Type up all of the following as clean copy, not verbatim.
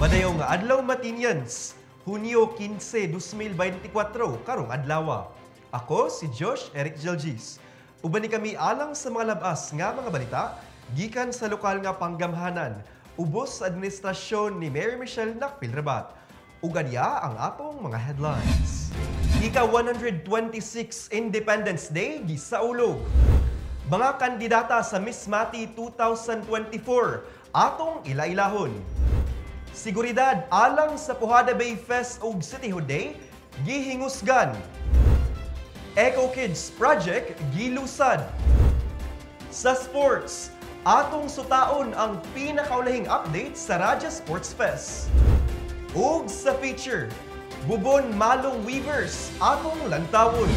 Madayo nga adlaw Matinians, Hunyo 15, 2024, karong adlaw. Ako si Josh Eric Gelgis. Uban ni kami alang sa mga labas nga mga balita gikan sa lokal nga panggamhanan ubos sa administrasyon ni Mary Michelle Nakpil-Rabat. Ugadya ang atong mga headlines. Ika-126 Independence Day gisaulog. Mga kandidata sa Miss Mati 2024 atong ilailahon. Seguridad alang sa Puhada Bay Fest ug Cityhood Day gihingusgan. Eco Kids Project gilusad. Sa sports, atong sutaon ang pinakaulahing update sa Raja Sports Fest. Ug sa feature, Bubon Malong Weavers atong lantawon.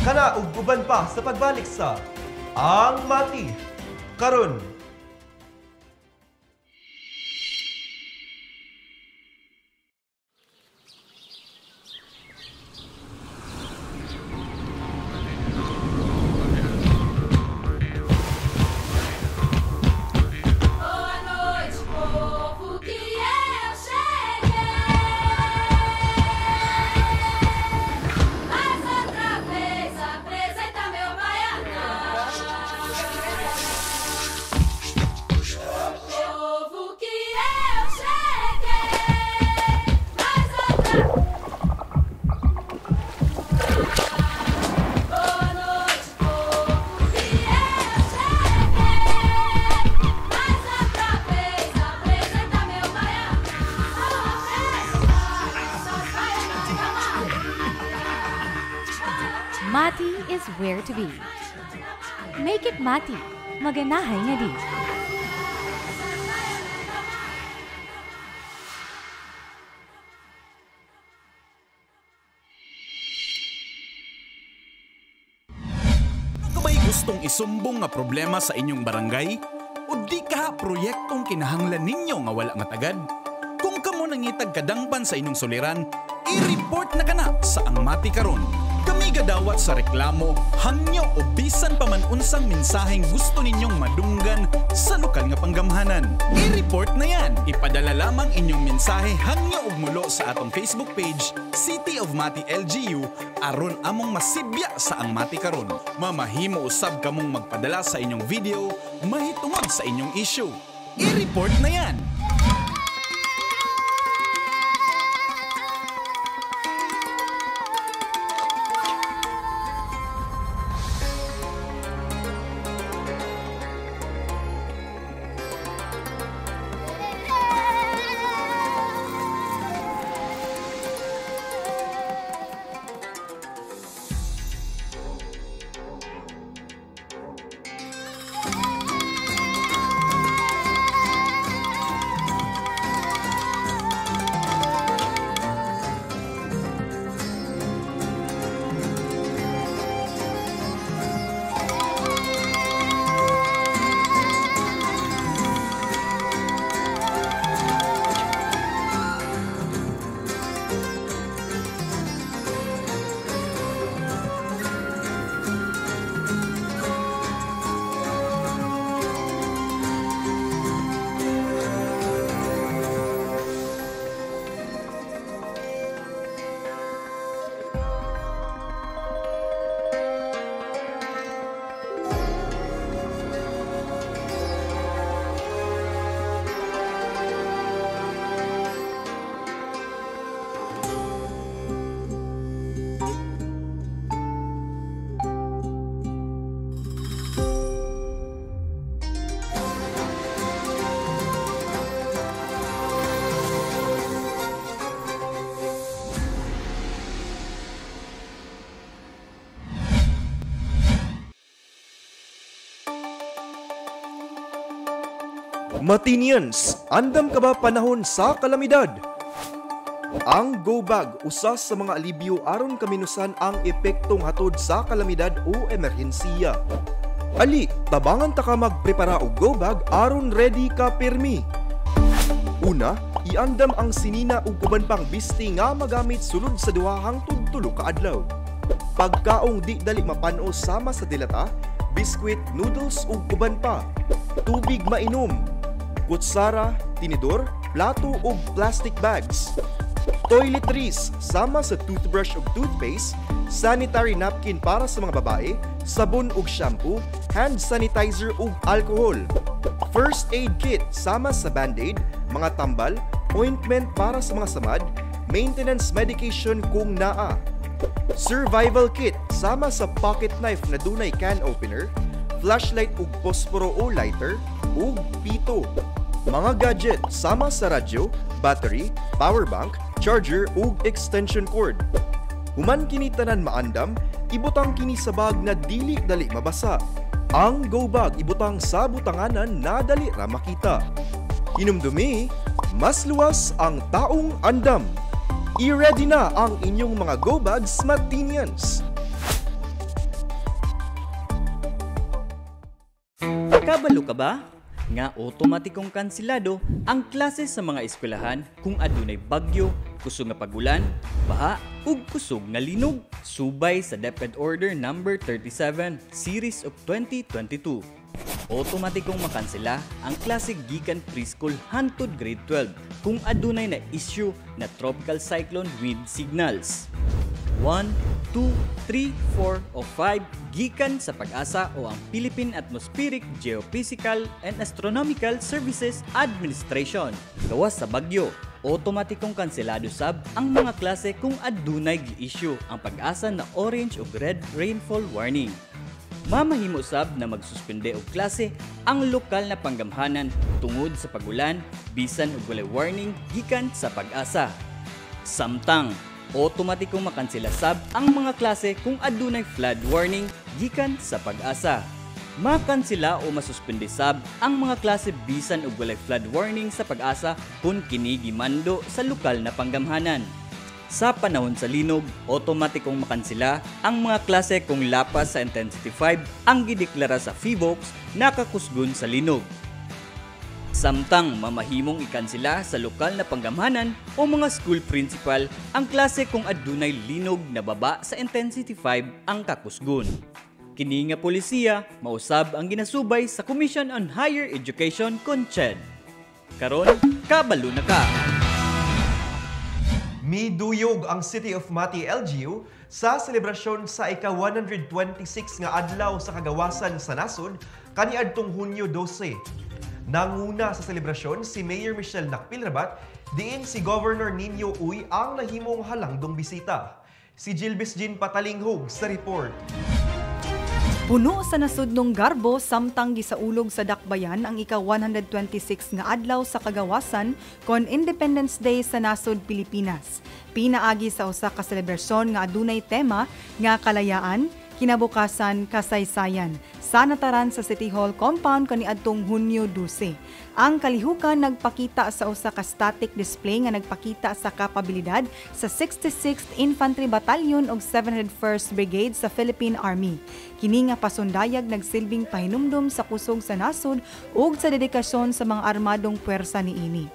Kana ug uban pa sa pagbalik sa Ang Mati karon. Mati is where to be. Make it Mati. Maganahay nga di. Kung may gustong isumbong nga problema sa inyong barangay, o di ka proyektong kinahanglan ninyo nga wala nga tagad, kung kamo nangitag kadangpan sa inyong suliran, i-report na kana sa Ang Mati karon. Kami gadawat sa reklamo, hangyo o bisan pa man unsang mensaheng gusto ninyong madunggan sa lokal nga panggamhanan. I-report na yan. Ipadala lamang inyong mensahe hangyo ug mulo sa atong Facebook page, City of Mati LGU, aron among masibya sa Ang Mati karon. Mamahimo usab kamong magpadala sa inyong video, mahitungod sa inyong issue. I-report na yan. Matinians, andam ka ba panahon sa kalamidad? Ang Go Bag usa sa mga alibyo aron kaminusan ang epektong hatod sa kalamidad o emerhensiya. Ali, tabangan ta ka magprepara og Go Bag aron ready ka pirmi. Una, iandam ang sinina ug uban pang bisti nga magamit sulod sa duha hangtod 3 ka adlaw. Pagkaong di dali mapanos sama sa dilata, biskwit, noodles ug uban pa. Tubig mainom, kutsara, tinidor, plato ug plastic bags. Toiletries sama sa toothbrush ug toothpaste, sanitary napkin para sa mga babae, sabon ug shampoo, hand sanitizer ug alcohol. First aid kit sama sa band-aid, mga tambal, ointment para sa mga samad, maintenance medication kung naa. Survival kit sama sa pocket knife na dunay can opener, flashlight ug posporo o lighter, ug pito. Mga gadget sama sa radyo, battery, power bank, charger ug extension cord. Human kini tanan maandam, ibutang kini sa bag na dili dali mabasa. Ang go bag ibutang sa butanganan na dali ra makita. Hinumdumi, mas luwas ang taong andam. I-ready na ang inyong mga go bags, Matinians. Kabalo ka ba? Nga otomatikong kansilado ang klase sa mga eskwelahan kung adunay bagyo, kusog nga pagulan, baha, ug kusog nga linog. Subay sa DepEd Order No. 37 Series of 2022. Otomatikong makansela ang klase gikan preschool hangtod grade 12 kung adunay na issue na tropical cyclone wind signals. 1, 2, 3, 4 o 5 gikan sa PAG-ASA o ang Philippine Atmospheric, Geophysical and Astronomical Services Administration. Gawas sa bagyo, otomatikong kanselado sab ang mga klase kung adunay gi-issue ang PAG-ASA na orange o red rainfall warning. Mamahimo sab na magsuspende og klase ang lokal na panggamhanan tungod sa pagulan bisan og walay warning gikan sa PAG-ASA. Samtang otomatikong makansela sab ang mga klase kung adunay flood warning gikan sa PAG-ASA. Makansela o masuspende sab ang mga klase bisan og walay flood warning sa PAG-ASA kung kini gimando sa lokal na panggamhanan. Sa panahon sa linog, otomatikong makansela ang mga klase kung lapas sa intensity 5 ang gideklara sa PHIVOLCS nakakusgon sa linog. Samtang mamahimong ikansela sa lokal na panggamhanan o mga school principal ang klase kung adunay linog na baba sa intensity 5 ang kakusgon. Kini nga polisiya mausab ang ginasubay sa Commission on Higher Education CONCHED. Karon, kabalo na ka! Miduyog ang City of Mati LGU sa selebrasyon sa ika-126 nga adlaw sa kagawasan sa nasod kaniadtong Hunyo 12. Nanguna sa selebrasyon si Mayor Michelle Nakpilrabat, diin si Governor Nino Uy ang nahimong halangdong bisita. Si Jilbis Jean Patalinghog sa report. Puno sa nasudnong garbo samtang gisaulog sa dakbayan ang ika-126 nga adlaw sa kagawasan kon Independence Day sa nasod Pilipinas. Pinaagi sa usa ka selebrasyon nga adunay tema nga kalayaan, kinabukasan, kasaysayan sa nataran sa City Hall compound kaniadtong Hunyo 12. Ang kalihukan nagpakita sa usa ka static display nga nagpakita sa kapabilidad sa 66th Infantry Battalion ug 701st Brigade sa Philippine Army. Kini nga pasundayag nagsilbing pahinumdom sa kusog sa nasod ug sa dedikasyon sa mga armadong puwersa niini.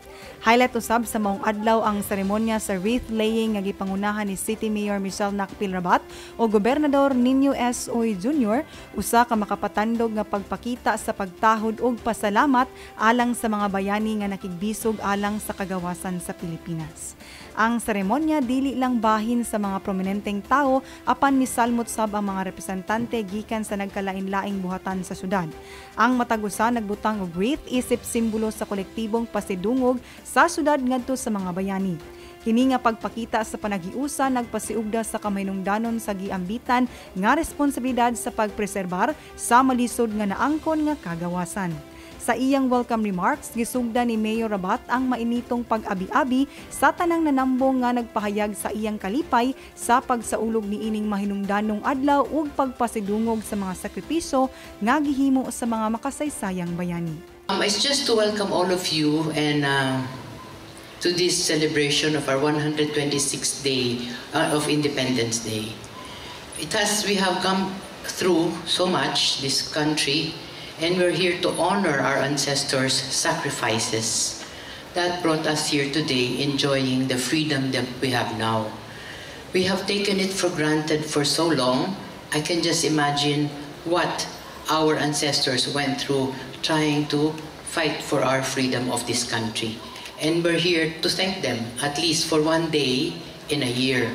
Highlight usab sa maong adlaw ang seremonya sa wreath laying nga gipangunahan ni City Mayor Michelle Nakpilrabat o Gobernador Nino S. Uy Jr. usa ka makapatandog nga pagpakita sa pagtahod ug pasalamat alang sa mga bayani nga nakigbisog alang sa kagawasan sa Pilipinas. Ang seremonya dili lang bahin sa mga prominenteng tao apan misalmot sab ang mga representante gikan sa nagkalain-laing buhatan sa syudad. Ang matag usa nagbutang og wreath isip simbolo sa kolektibong pasidungog sa syudad ngadto sa mga bayani. Kini nga pagpakita sa panagiusa nagpasiugda sa kamahinungdanon sa giambitan nga responsibilidad sa pagpreserbar sa malisod nga naangkon nga kagawasan. Sa iyang welcome remarks, gisugda ni Mayor Rabat ang mainitong pag-abi-abi sa tanang nanambong nga nagpahayag sa iyang kalipay sa pagsaulog ni ining mahinungdanong adlaw ug pagpasidungog sa mga sakripisyo nga gihimo sa mga makasaysayang bayani. It's just to welcome all of you and to this celebration of our 126th day of Independence Day. We have come through so much, this country, and we're here to honor our ancestors' sacrifices that brought us here today, enjoying the freedom that we have now. We have taken it for granted for so long. I can just imagine what our ancestors went through trying to fight for our freedom of this country. And we're here to thank them, at least for one day in a year.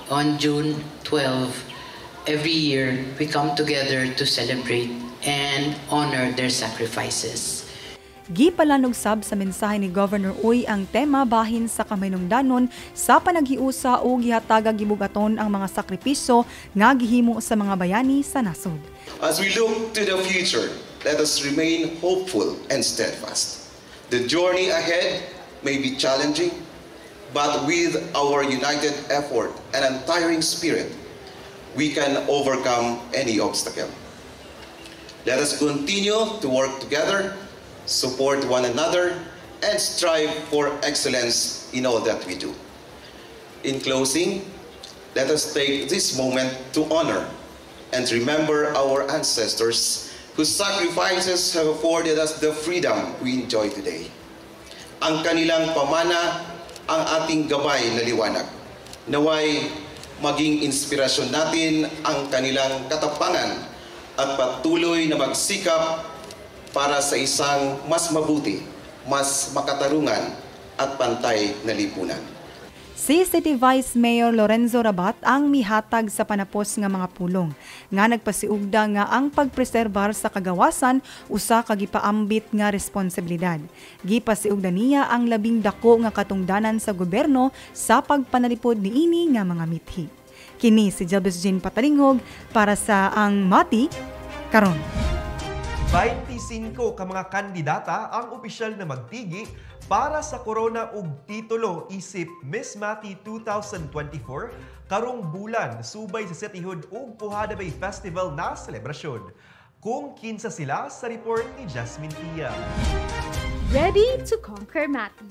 On June 12, every year we come together to celebrate and honor their sacrifices. Gipalanog sab sa mensahe ni Governor Uy ang tema bahin sa kaminungdanon sa panaghiusa o gihataga gibugaton ang mga sakripisyo nga gihimo sa mga bayani sa nasod. As we look to the future, let us remain hopeful and steadfast. The journey ahead may be challenging, but with our united effort and untiring spirit, we can overcome any obstacle. Let us continue to work together, support one another, and strive for excellence in all that we do. In closing, let us take this moment to honor and remember our ancestors whose sacrifices have afforded us the freedom we enjoy today. Ang kanilang pamana ang ating gabay na liwanag. Naway maging inspirasyon natin ang kanilang katapangan at patuloy na magsikap para sa isang mas mabuti, mas makatarungan at pantay na lipunan. Si City Vice Mayor Lorenzo Rabat ang mihatag sa panapos nga mga pulong nga nagpasiugda nga ang pagpreserbar sa kagawasan usa ka gipaambit nga responsibilidad. Gipasiugda niya ang labing dako nga katungdanan sa gobyerno sa pagpanalipod niini nga mga mithi. Kini si Jabez Jean Patalingog para sa Ang Mati karon. 25 ka mga kandidata ang opisyal na magtigi para sa korona ug titulo isip Miss Mati 2024 karong bulan subay sa Cityhood ug Puhada Bay Festival na selebrasyon. Kung kinsa sila sa report ni Jasmine Tia. Ready to conquer Mati.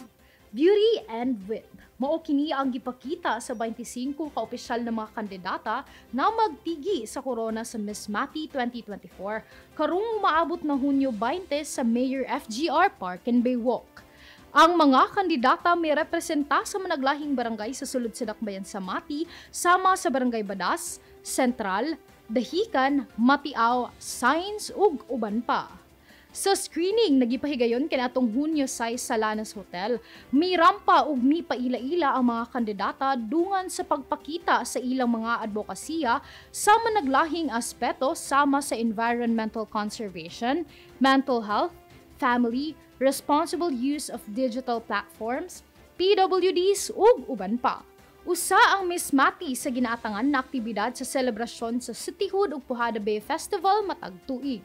Beauty and wit. Mao kini ang gipakita sa 25 ka opisyal na mga kandidata na magtigi sa korona sa Miss Mati 2024 karong umaabot na Hunyo 20 sa Mayor FGR Park and Baywalk. Ang mga kandidata may representa sa managlahing barangay sa sulod sa Dakbayan sa Mati, sama sa Barangay Badas, Sentral, Dahican, Matiaw, Science ug uban pa. Sa screening, nagipahigayon kinatong Hunyo 6 sa Lanas Hotel. May rampa ug mi paila-ila ang mga kandidata dungan sa pagpakita sa ilang mga advokasya sa managlahing aspeto sama sa environmental conservation, mental health, family, responsible use of digital platforms, PWDs ug uban pa. Usa ang Miss Mati sa ginaatangan na aktibidad sa selebrasyon sa Cityhood ug Puhada Bay Festival matag tuig.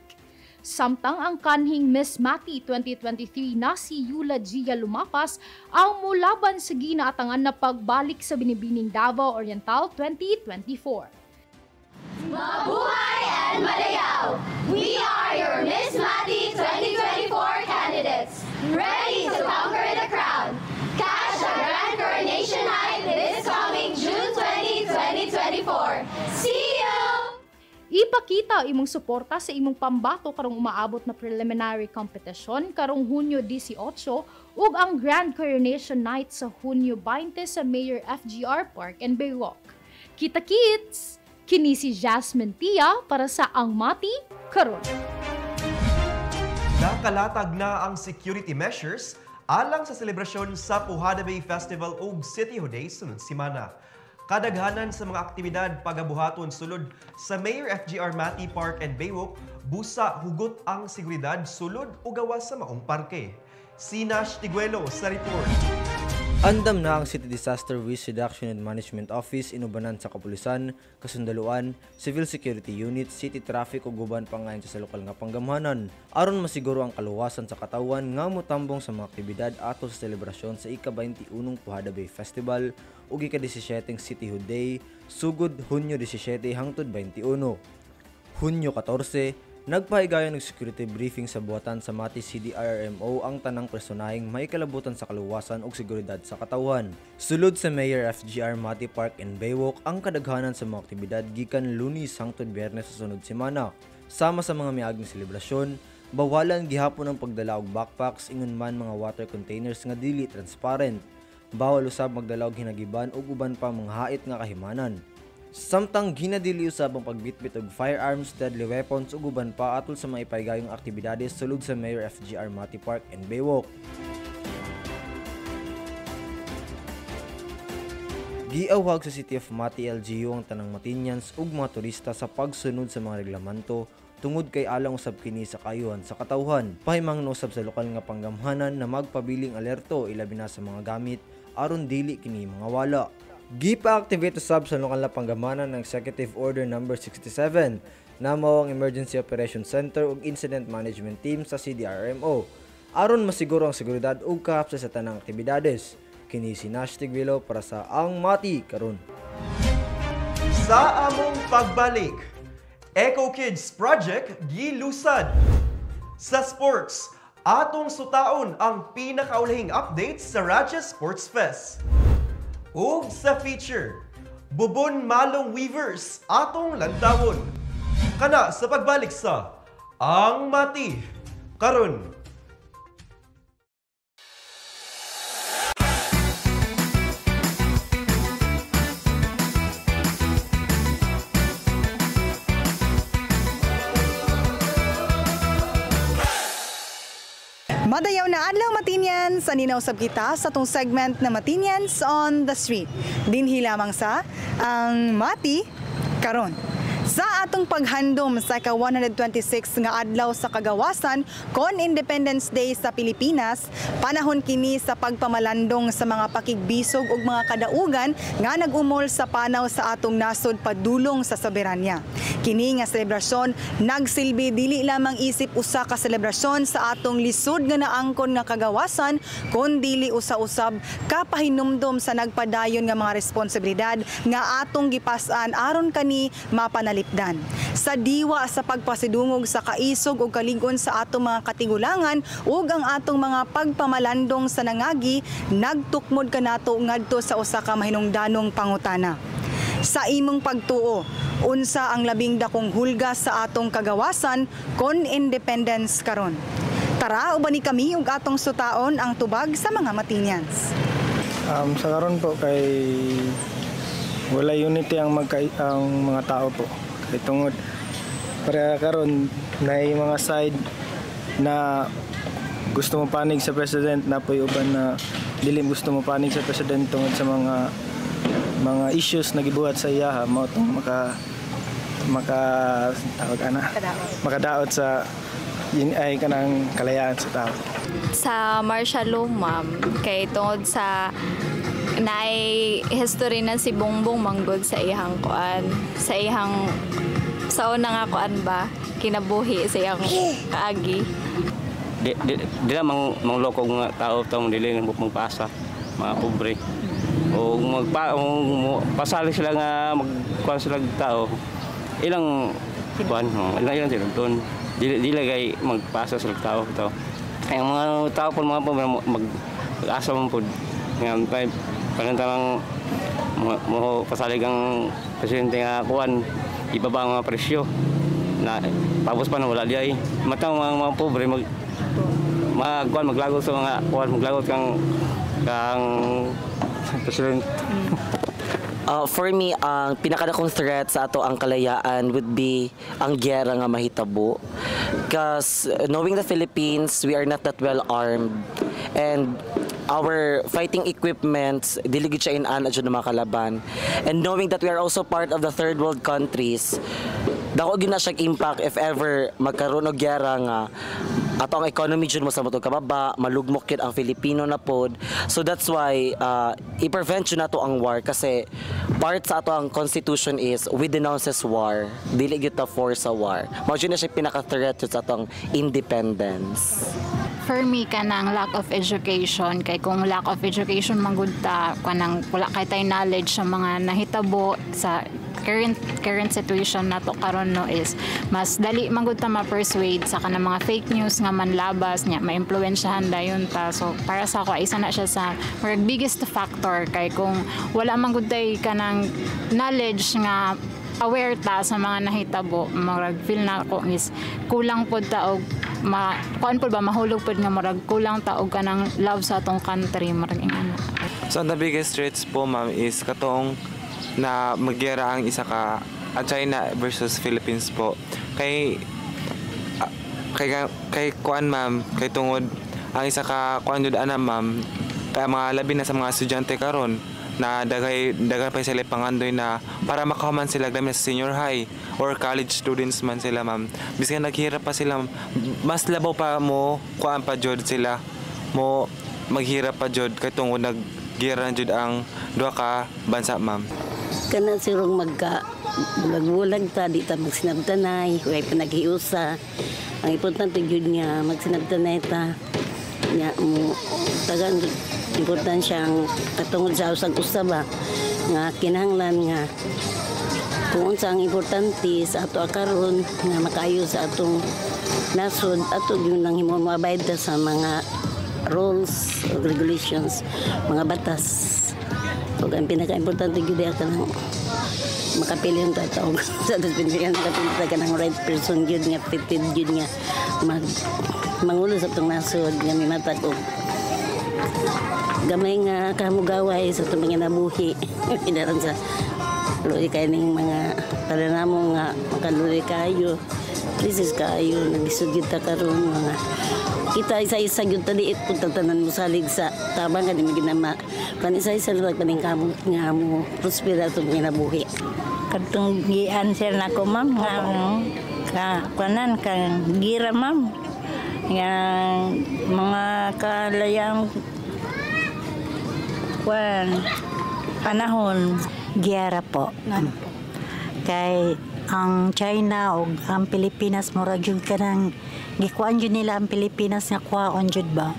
Samtang ang kanhing Miss Mati 2023 na si Yula Gia Lumapas ang mulaban sa ginaatangan na pagbalik sa Binibining Davao Oriental 2024. Mabuhay and Malayaw! We are your Miss Mati 2024 candidates, ready to conquer the crown. Catch the Grand Coronation Night this coming June 20, 2024. See you! Ipakita imong suporta sa imong pambato karong umaabot na preliminary competition karong Hunyo 18 ug ang Grand Coronation Night sa Hunyo 20 sa Mayor FGR Park and Baywalk. Kita-kits! Kini si Jasmine Tia para sa Ang Mati karon. Nakalatag na ang security measures alang sa selebrasyon sa Puhada Bay Festival ug Cityhood Day sunod semana. Kadaghanan sa mga aktibidad pagabuhaton sulod sa Mayor FGR Mati Park and Baywalk, busa hugot ang seguridad sulod o gawas sa maong parke. Si Nash Tiguelo sa report. Andam na ang City Disaster Risk Reduction and Management Office inubanan sa kapulisan, kasundaluan, Civil Security Unit, City Traffic ug uban pa ngayon sa lokal nga panggamhanan aron masiguro ang kaluwasan sa katawan nga motambong sa mga aktibidad ato sa selebrasyon sa ika-21 Puhada Bay Festival ug ika-17 Cityhood Day sugod Hunyo 17 hangtod 21. Hunyo 14 nagpahigayon ng security briefing sa buhatan sa Mati CDRRMO ang tanang personaheng may kalabutan sa kaluwasan ug seguridad sa katawan. Sulod sa Mayor FGR Mati Park and Baywalk ang kadaghanan sa mga aktibidad gikan Lunes hangtod Biyernes sa sunod semana. Sama sa mga miaging selebrasyon, bawalan gihapon ang pagdala og backpacks ingon man mga water containers nga dili transparent. Bawal usab magdala og hinagiban ug uban pa mga hait nga kahimanan. Samtang ginadili usab ang pagbitbit og firearms, deadly weapons ug uban pa atol sa mga ipaygayong aktibidades sulod sa Mayor FGR Mati Park and Baywalk. Giawhag sa City of Mati LGU ang tanang Matinyans ug mga turista sa pagsunod sa mga reglamento tungod kay alang usab kini sa kayuhan sa katawhan. Pahimang usab sa lokal nga panggamhanan na magpabiling alerto ilabi na sa mga gamit aron dili kini mga wala. Gipa-activate usab sa lokal na panggamhanan ng Executive Order No. 67 na mao ang Emergency Operations Center ug Incident Management Team sa CDRMO aron masiguro ang seguridad ug kahapsa sa tanang aktibidades. Kini si Nash Tigvilo para sa Ang Mati karon. Sa among pagbalik, Eco Kids Project gilusad. Sa sports, atong sutaon ang pinakaulahing updates sa Raja Sports Fest. Ug sa feature, Bubon Malong Weavers atong lantawon. Kana sa pagbalik sa Ang Mati karon. Madayaw na adlaw Matinyans, aninaw sab kita sa tong segment na Matinyans on the Street. Dinhi lamang sa Ang Mati karon. Sa atong paghandom sa ika-126 nga adlaw sa kagawasan kon Independence Day sa Pilipinas, panahon kini sa pagpamalandong sa mga pakigbisog ug mga kadaugan nga nag-umol sa panaw sa atong nasod padulong sa soberanya. Kini nga selebrasyon nagsilbi dili lamang isip usa ka selebrasyon sa atong lisod nga naangkon nga kagawasan kon dili usa-usab kapahinumdom sa nagpadayon nga mga responsibilidad nga atong gipas-an aron kani mapanalipdan. Sa diwa sa pagpasidungog sa kaisog ug kalig-on sa atong mga katigulangan ug ang atong mga pagpamalandong sa nangagi, nagtukmod kanato ngadto sa usa ka mahinungdanong pangutana. Sa imong pagtuo, unsa ang labing dakong hulga sa atong kagawasan kon independence karon? Tara ubani kami ug atong sutaon ang tubag sa mga Matinyans. Sa karon po kay wala unity ang mga tao po. Kay tungod para karon na mga side na gusto mo panig sa president na po'y uban na dili gusto mo panig sa president tungod sa mga issues na gibuhat sa iya mao tong makadaot sa yun ay kanang kalayaan sa tao. Sa martial law, ma'am, kay tungod sa naay history na si Bongbong manggod sa ihang kuan, sa una nga kuan ba kinabuhi sa iyang kaagi. Di na mangloko nga tao tong dili magpasa mga pobre o pasali sila nga magkuan sila tao ilang kuan ilang sila doon dili kay magpasa sila tao to ay mga tao po mga pobre mag-asa man po nga kay panantarang mo pasali kang presidente nga kuan ibaba ang mga presyo na tapos pa na wala diay matang mga pobre maglagot sa mga kuan maglagot kang president. For me, ang pinakadakong threat sa ato ang kalayaan would be ang gyera nga mahitabo. Because knowing the Philippines, we are not that well armed. And our fighting equipments, dili gid siya inana jud na makalaban. And knowing that we are also part of the third world countries, dako gid na siya impact if ever magkaroon og gyera nga ato ang economy jud mo sa matog kababa, malugmok yun ang Filipino na pod. So that's why i-prevent yun nato ang war kasi part sa ato ang constitution is we denounces war, dili gyud ta force sa war. Mao jud na siya pinaka-threat sa atong independence. For me, kanang lack of education. Kay kung lack of education, manggod ta, kanang wala kay tay knowledge sa mga nahitabo sa current situation nato karon no is mas dali manggod ta ma-persuade sa kanang mga fake news nga manlabas nya ma-impluwensyahan dayon ta. So para sa ako isa na siya sa biggest factor kay kung wala manggod tay kanang knowledge nga aware ta sa mga nahitabo, marag feel na ako is kulang pod ta og kuan pod ba mahulog pod nga marag kulang ta og kanang love sa atong country marag ingana. So the biggest threats po ma'am is katong na magyera ang isa ka China versus Philippines po. Kay kuan ma'am, kay tungod ang isa ka kuan jud ana ma'am, kay mga labi na sa mga estudyante karon na dagay pa sila pangandoy na para makahuman sila dami sa senior high or college students man sila ma'am. Biskan naghirap pa sila, mas labaw pa mo kuan pa jud sila mo maghirap pa jud kay tungod naggiran jud ang duha ka bansa ma'am. Kana sirong magka bulag-bulag ta di ta magsinabtanay, huwag panaghiusa. Ang importante jud nga magsinabtanay ta. Nya mo tagang importansya ang patungod sa usag-usaba nga kinahanglan nga kung unsa ang importante sa ato karon nga makayo sa atong nasod ato yun ang himo moabide sa mga rules o regulations, mga batas. Ug ang pinaka-importante gyud kanang makapili ang tao sa pinaka kanang right person gyud nga fitted gyud nga mangulo sa atong nasod nga mimatag og gamay nga kamugaway sa itong mga nabuhi. Pinaran sa luli kayo ng mga palanamo nga makaluli kayo. Krisis kayo, nagisugid ta karon mga kita isa-isa gyud tadi kung tatanan mo salig sa tabang nga di ginama. Kan isa-isa lang paning kamo nga mo prospera itong mga nabuhi. Katong gian sir nako ma'am nga kanan kang gira ma'am. Nga mga kalayang panahon giyara po. Kay ang China o ang Pilipinas mura jud kanang gikuan jud nila ang Pilipinas nga kuhaon jud ba.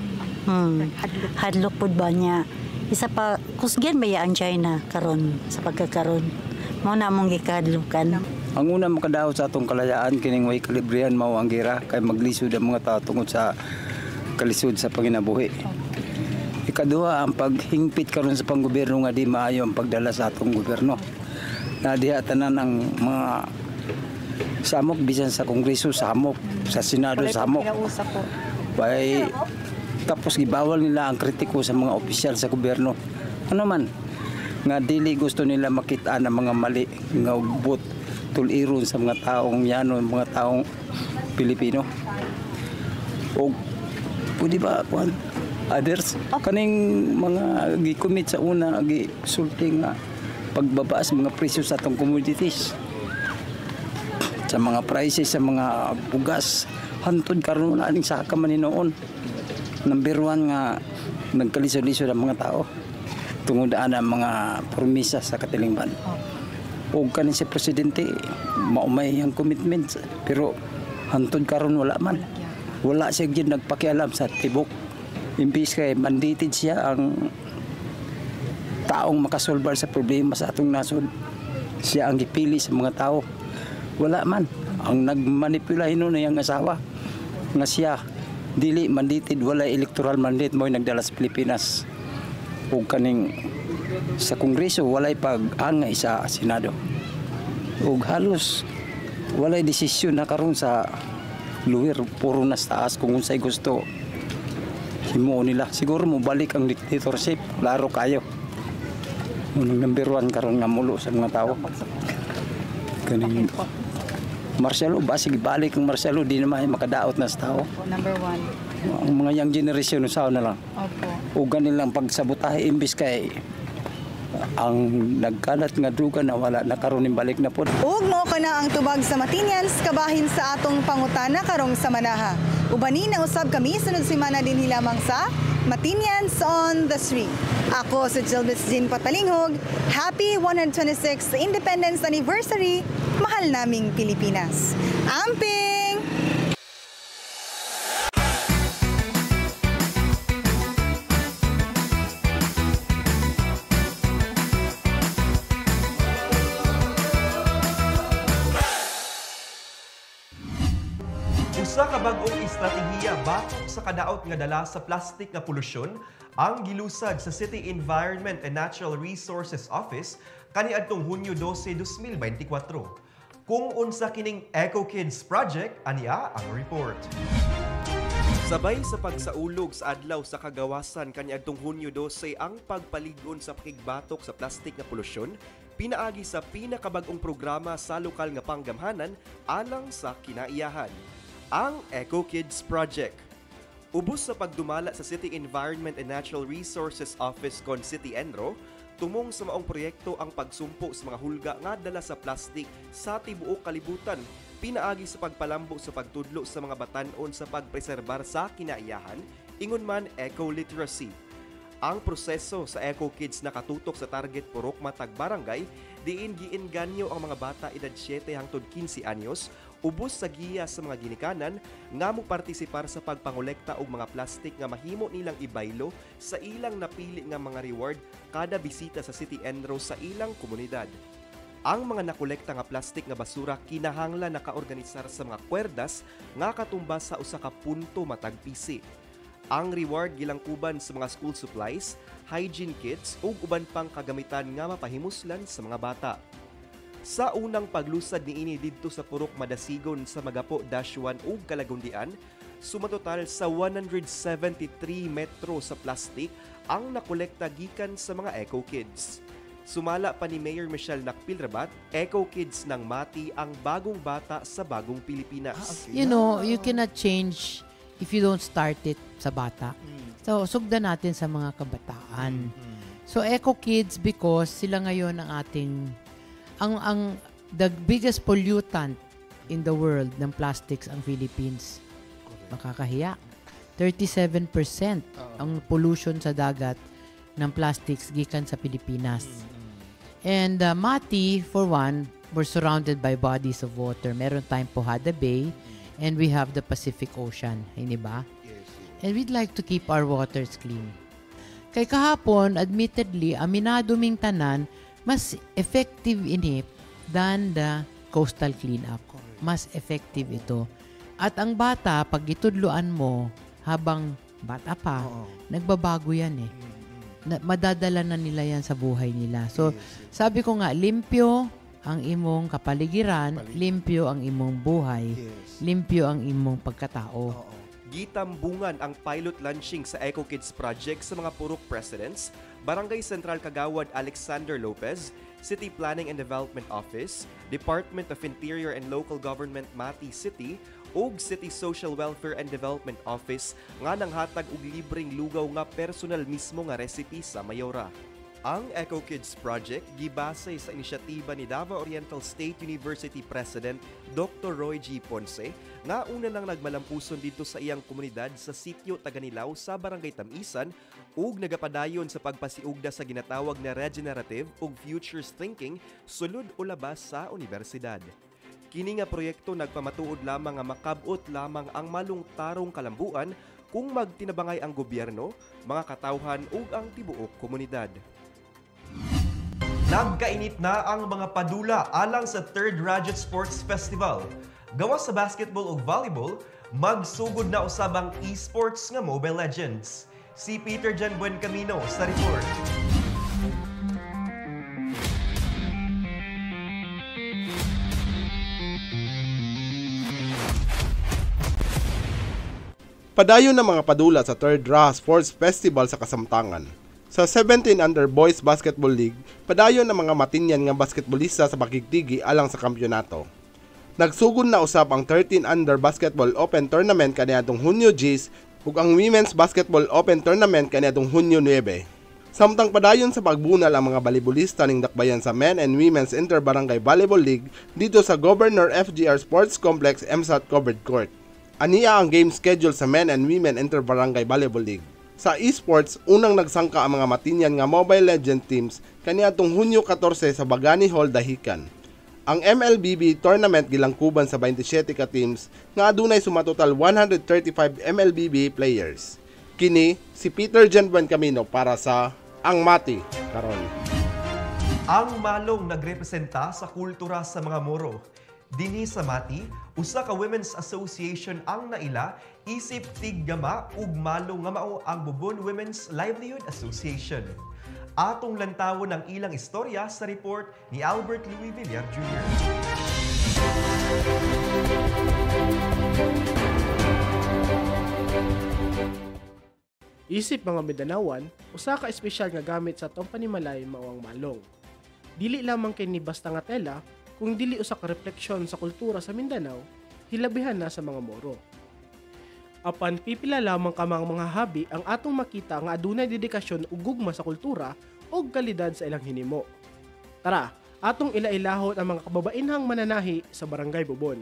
Hadlok pud ba niya. Isa pa kusgen ba ya ang China karon sa pagkakaron. Mao na mong gikadlukan. Ang una makadaot sa atong kalayaan kining way kalibrihan mao ang gira kay maglisod ang mga tao tungod sa kalisod sa panginabuhi. Ikaduha ang paghingpit karon sa panggobyerno nga di maayo ang pagdala sa atong gobyerno. Na diha tanan ang mga samok bisan sa Kongreso samok, sa Senado samok. Bay tapos gibawal nila ang kritiko sa mga opisyal sa gobyerno. Ano man nga dili gusto nila makita ang mga mali nga ubot tuliron sa mga taong yanon, mga taong Pilipino. O pwede ba others kaning mga gi-commit sa una gi-sulti nga pagbaba sa mga presyo sa atong commodities, sa mga prices sa mga bugas hantod karon wala ning saka man noon. Number 1 nga nagkalisod-lisod ang mga tao tungod ang mga promesa sa katilingban. O kanin si presidente maumay ang commitments pero hantod karon wala man. Wala siya gyud nagpakialam sa tibok. Imbis kay mandated siya ang taong makasolbar sa problema sa atong nasod. Siya ang gipili sa mga tao. Wala man. Ang nagmanipula hinon ang asawa nga siya dili mandated, wala electoral mandate mo nagdala sa Pilipinas. O kaning sa Kongreso walay pag-angay sa Senado. O halos walay desisyon na karon sa luwir, puro nas taas kung unsay gusto himo nila. Siguro mo balik ang dictatorship, laro kayo. Unang number 1 karon nga mulo sa mga tao. Kaning Marcelo, basig balik ang Marcelo, di naman makadaot na sa tao. Number 1. Ang mga young generation sa na lang. Opo. O ganilang pagsabotahe imbis kay ang nagkalat nga druga na wala nakaroon ng balik na po. Ug mo kana ang tubag sa Matinians kabahin sa atong pangutana karong sa Manaha. Ubanin na usab kami sunod semana din lamang sa Matinians on the Street. Ako si Jilbis Jean Patalinghog. Happy 126th Independence Anniversary. Mahal naming Pilipinas. Amping! Usa ka bag-ong estratehiya batok sa kadaot nga dala sa plastic nga polusyon ang gilusad sa City Environment and Natural Resources Office kaniadtong Hunyo 12, 2024. Kung unsa kining Eco Kids Project, aniya ang report. Sabay sa pagsaulog sa adlaw sa kagawasan kaniadtong Hunyo 12 ang pagpaligon sa pakigbatok sa plastic nga polusyon, pinaagi sa pinakabag-ong programa sa lokal nga panggamhanan alang sa kinaiyahan, ang Eco Kids Project. Ubos sa pagdumala sa City Environment and Natural Resources Office kon City Enro, Tumong sa maong proyekto ang pagsumpo sa mga hulga nga dala sa plastik sa tibuok kalibutan, pinaagi sa pagpalambo sa pagtudlo sa mga batan-on sa pagpreserbar sa kinaiyahan, ingon man eco-literacy. Ang proseso sa Eco Kids nakatutok sa target purok matag barangay, diin giinganyo ang mga bata edad 7 hangtod 15 anyos, ubos sa giya sa mga ginikanan nga mo partisipar sa pagpangolekta og mga plastik nga mahimo nilang ibaylo sa ilang napili nga mga reward kada bisita sa City Enro sa ilang komunidad. Ang mga nakolekta nga plastik nga basura kinahanglan nakaorganisar sa mga kwerdas nga katumbas sa usa ka punto matag pisi. Ang reward gilangkuban sa mga school supplies, hygiene kits ug uban pang kagamitan nga mapahimuslan sa mga bata. Sa unang paglusad niini didto sa purok Madasigon sa Magapo-1 ug Kalagundian, sumatotal sa 173 metro sa plastik ang nakolekta gikan sa mga Eco Kids. Sumala pa ni Mayor Michelle Nakpilrabat, Eco Kids ng Mati ang bagong bata sa bagong Pilipinas. You know, you cannot change if you don't start it sa bata. So, sugdan natin sa mga kabataan. So, Eco Kids because sila ngayon ang ating the biggest pollutant in the world ng plastics ang Philippines. Makakahiya. 37% ang pollution sa dagat ng plastics gikan sa Pilipinas. And Mati, for one, we're surrounded by bodies of water. Meron tayong Pohada Bay, and we have the Pacific Ocean, hindi ba? And we'd like to keep our waters clean. Kay kahapon, admittedly, aminado ming tanan, mas effective ini than the coastal cleanup. Mas effective ito. At ang bata, pag itudluan mo, habang bata pa, nagbabago yan eh. Madadala na nila yan sa buhay nila. So, sabi ko nga, limpyo ang imong kapaligiran, limpyo ang imong buhay, limpyo ang imong pagkatao. Gitambungan ang pilot launching sa Eco Kids Project sa mga purok presidents, Barangay Central Kagawad Alexander Lopez, City Planning and Development Office, Department of Interior and Local Government Mati City, ug City Social Welfare and Development Office nga nanghatag og libreng lugaw nga personal mismo nga recipe sa mayora. Ang Eco Kids Project gibase sa inisyatiba ni Davao Oriental State University President Dr. Roy G. Ponce nga una nang nagmalampuson dito sa iyang komunidad sa sitio Taganilaw sa Barangay Tamisan ug nagapadayon sa pagpasiugda sa ginatawag na regenerative ug futures thinking sulod o labas sa universidad. Kini nga proyekto nagpamatuod lamang nga makabot lamang ang malungtarong kalambuan kung magtinabangay ang gobyerno, mga katawhan ug ang tibuok komunidad. Nagkainit na ang mga padula alang sa 3rd Rajat Sports Festival. Gawas sa basketball ug volleyball, magsugod na usabang esports nga Mobile Legends. Si Peter Jan Buencamino sa report. Padayon ng mga padula sa 3rd Ra Sports Festival sa Kasamtangan. Sa 17 Under Boys Basketball League, padayon ng mga matinyan nga basketballista sa pakigtigi alang sa kampyonato. Nagsugod na usab ang 13 Under Basketball Open Tournament kaniadtong Hunyo 10 ug ang Women's Basketball Open Tournament kaniadtong Hunyo 9. Samtang padayon sa pagbunal ang mga balibulista ning dakbayan sa Men and Women's Inter-Barangay Volleyball League dito sa Governor FGR Sports Complex MSAT Covered Court. Aniya ang game schedule sa Men and Women Inter-Barangay Volleyball League. Sa esports, unang nagsangka ang mga matinyan nga Mobile Legend teams kaniadtong Hunyo 14 sa Bagani Hall, Dahican. Ang MLBB tournament gilangkuban sa 27 ka teams nga adunay sumatotal 135 MLBB players. Kini si Peter Jan Buencamino para sa Ang Mati karon. Ang malong nagrepresenta sa kultura sa mga Moro. Dinhi sa Mati, usa ka women's association ang naila isip tiggama ug malo nga mao ang Bubon Women's Livelihood Association. Atong lantawon ang ilang istorya sa report ni Albert Louis Villar Jr. Isip mga Mindanawan, usa ka espesyal nga gamit sa atong panimalay mao ang malong. Dili lamang kini basta nga tela, kung dili usa ka refleksyon sa kultura sa Mindanao, hilabihan na sa mga Moro. Apan pipila lamang ka mga habi ang atong makita nga adunay dedikasyon ug gugma sa kultura ug kalidad sa ilang hinimo. Tara, atong ilailahon ang mga kababainhang mananahi sa Barangay Bubon.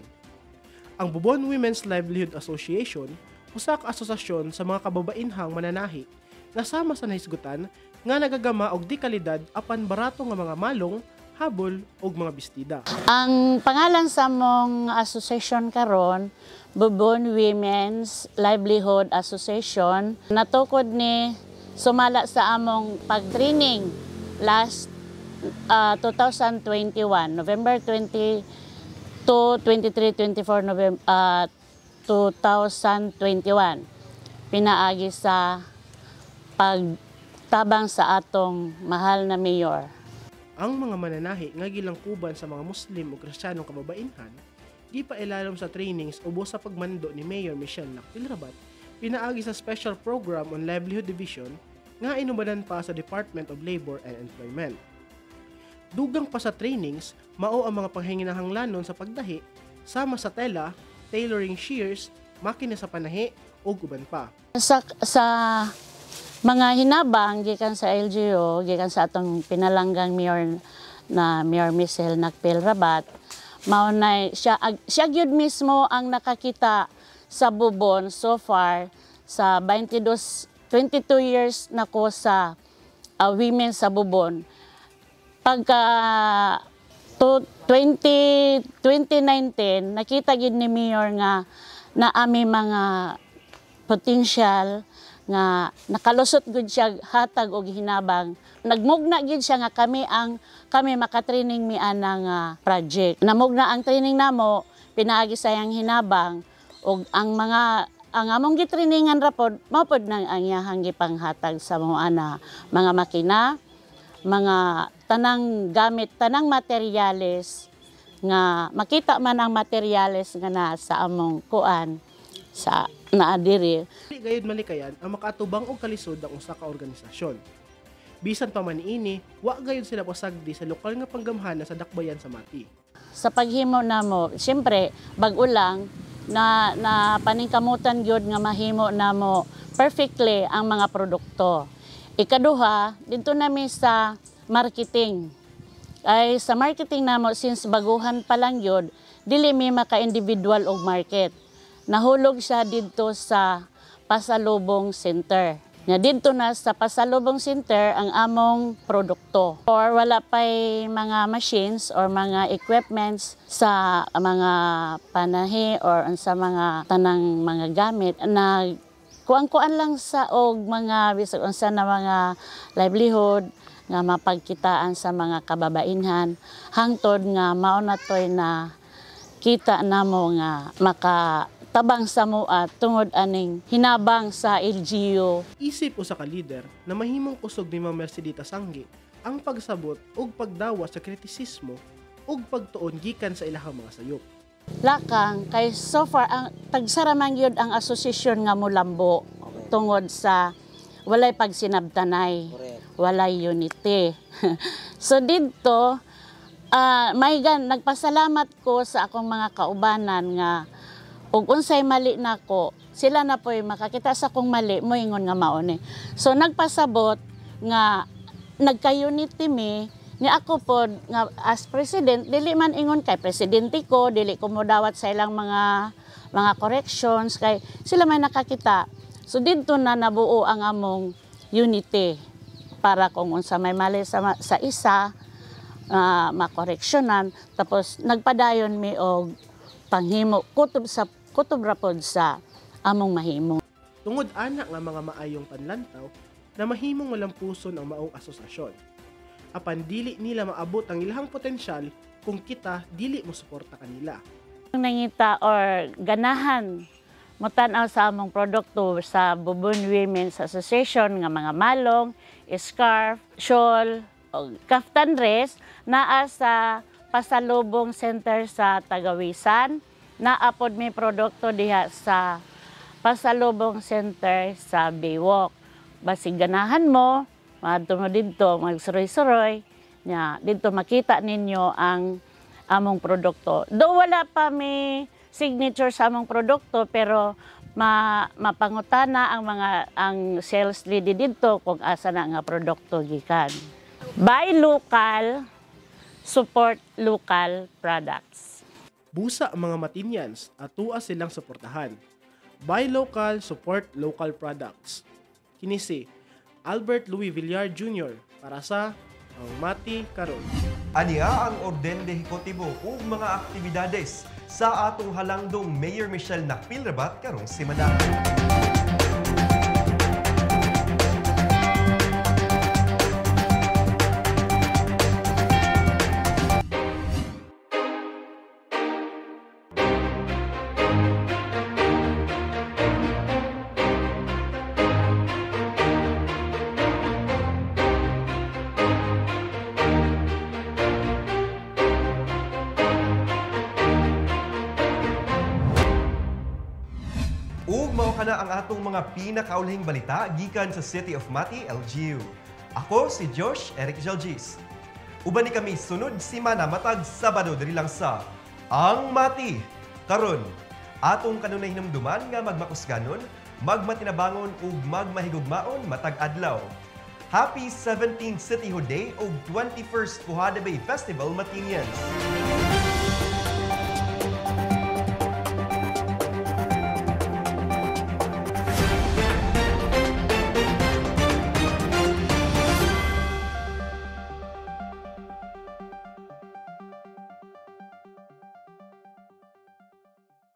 Ang Bubon Women's Livelihood Association usa ka asosasyon sa mga kababainhang mananahi nga sama sa nahisgutan nga nagagama og di kalidad apan barato nga mga malong, habol ug mga bestida. Ang pangalan sa mong association karon, Bubon Women's Livelihood Association, natukod ni sumala sa among pag-training last 2021, November 22, 23, 24 November 2021. Pinaagi sa pagtabang sa atong mahal na mayor. Ang mga mananahi nga gilangkuban sa mga Muslim o Kristiyanong kababainhan, di pa ilalom sa trainings ubos sa pagmando ni Mayor Michelle Nakpilrabat, pinaagi sa Special Program on Livelihood Division nga inubanan pa sa Department of Labor and Employment. Dugang pa sa trainings, mao ang mga panghinginahanglanon sa pagdahi, sama sa tela, tailoring shears, makina sa panahi, o guban pa. Sa mga hinabang gikan sa LGU, gikan sa atong pinalanggang mayor na Mayor Michelle Nakpilrabat, maunay siya gyud mismo ang nakakita sa Bubon so far sa 22 years na ko sa women sa Bubon. Pagka 2019 nakita gid ni Mayor nga na ami mga potential nga nakalusot gud siya hatag og hinabang. Nagmugna gid siya nga kami makatraining mi anang project. Namugna ang training namo, pinaagi sayang hinabang og ang among gitrainingan ra pod mao pod nang ang iyahang gipanghatag sa mga makina, mga tanang gamit, tanang materyales nga makita man ang materyales nga na sa among kuan sa naadiri. Dili gayud malikayan ang makaatubang og kalisod ang usa ka organisasyon. Bisan pa man ini, wa gayud sila pasagdi sa lokal nga panggamhana sa dakbayan sa Mati. Sa paghimo namo, siyempre bag-o lang na paningkamutan gyud nga mahimo namo perfectly ang mga produkto. Ikaduha, dito nami sa marketing. Ay sa marketing namo since baguhan pa lang gyud, dili mi maka-individual og market. Nahulog siya dito sa Pasalubong Center. Nga dito na sa Pasalubong Center ang among produkto. Or wala pa'y mga machines or mga equipments sa mga panahi or sa mga tanang mga gamit na kuan-kuan lang sa og mga bisag unsa na mga livelihood nga mapagkitaan sa mga kababainhan hangtod nga mao na toy na kita namo nga makatabang sa mua tungod aning hinabang sa LGU. Isip usa ka leader na mahimong kusog ni Ma'am Mercedita Sanggi ang pagsabot ug pagdawa sa kritisismo ug pagtuon gikan sa ilahang mga sayop. Lakang kay so far ang tagsaraman gyud ang asosasyon nga molambo tungod sa walay pagsinabtanay, walay unity. So dito nagpasalamat ko sa akong mga kaubanan nga ug unsay mali nako, sila na po'y makakita sa akong mali moingon nga mao ni. So nagpasabot nga nagka-unity mi ni ako pod nga as president dili man ingon kay presidente ko, dili ko modawat sa ilang mga corrections kay sila may nakakita. So dito na nabuo ang among unity para kung unsa may mali sa isa makoreksyonan, tapos nagpadayon mi og panghimo kutob ra pod sa among mahimo. Tungod ana nga mga maayong panlantaw na mahimong malampuson ang maong asosasyon. Apan dili nila maabot ang ilahang potensyal kung kita dili mo suporta kanila. Nangita or ganahan mo tan-aw sa among produkto sa Bubon Women's Association nga mga malong, scarf, shawl, o kaftan dress naa sa Pasalubong Center sa Tagawisan, naapod mi produkto diha sa Pasalubong Center sa Baywalk. Basig ganahan mo, madto mo dito magsuroy-suroy, nya dito makita ninyo ang among produkto. Do wala pa mi signature sa among produkto pero mapangutana ang sales lady dito kung asa na nga produkto gikan. Buy local, support local products. Busa ang mga Matinyans at tuwa silang suportahan. Buy local, support local products. Kini si Albert Louis Villar Jr. para sa Ang Mati Karon. Aniya ang orden de ejecutibo ug mga aktibidades sa atong halangdong Mayor Michelle Nakpilrabat karong semana. Ug mao kana ang atong mga pinakaulahing balita gikan sa City of Mati, LGU. Ako si Josh Eric Jalgis. Uban ni kami sunod semana matag Sabado diri lang sa Ang Mati Karon. Atong kanunay hinumduman nga magmakusganon, magmatinabangon ug magmahigugmaon matag adlaw. Happy 17th Cityhood Day ug 21st Puhada Bay Festival Matinyans.